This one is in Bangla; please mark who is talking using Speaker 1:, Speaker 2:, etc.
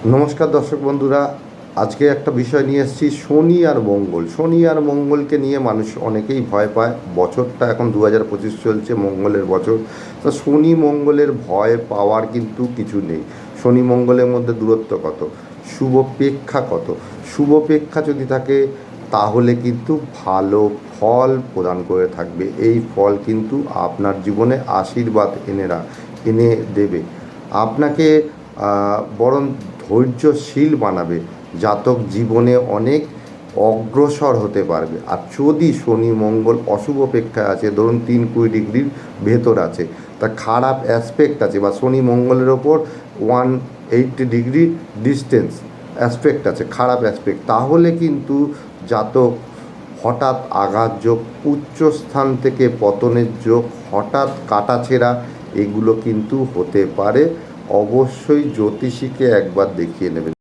Speaker 1: নমস্কার দর্শক বন্ধুরা, আজকে একটা বিষয় নিয়ে এসেছি শনি আর মঙ্গল। শনি আর মঙ্গলকে নিয়ে মানুষ অনেকেই ভয় পায়। বছরটা এখন 2025 চলছে, মঙ্গলের বছর। তো শনি মঙ্গলের ভয় পাওয়ার কিন্তু কিছু নেই। শনি মঙ্গলের মধ্যে দূরত্ব কত, শুভপেক্ষা কত, শুভপেক্ষা যদি থাকে তাহলে কিন্তু ভালো ফল প্রদান করে থাকবে। এই ফল কিন্তু আপনার জীবনে আশীর্বাদ এনে দেবে আপনাকে, বরং ধৈর্যশীল বানাবে। জাতক জীবনে অনেক অগ্রসর হতে পারবে। আর যদি শনি মঙ্গল অশুভ অপেক্ষায় আছে, ধরুন 3-20 ডিগ্রির ভেতর আছে, তা খারাপ অ্যাসপেক্ট আছে, বা শনি মঙ্গলের ওপর 180 ডিগ্রি ডিস্টেন্স অ্যাসপেক্ট আছে, খারাপ অ্যাসপেক্ট, তাহলে কিন্তু জাতক হঠাৎ আঘাত যোগ, উচ্চস্থান থেকে পতনের যোগ, হঠাৎ কাটাছেঁড়া, এগুলো কিন্তু হতে পারে। অবশ্যই জ্যোতিষীকে একবার দেখিয়ে নেবেন।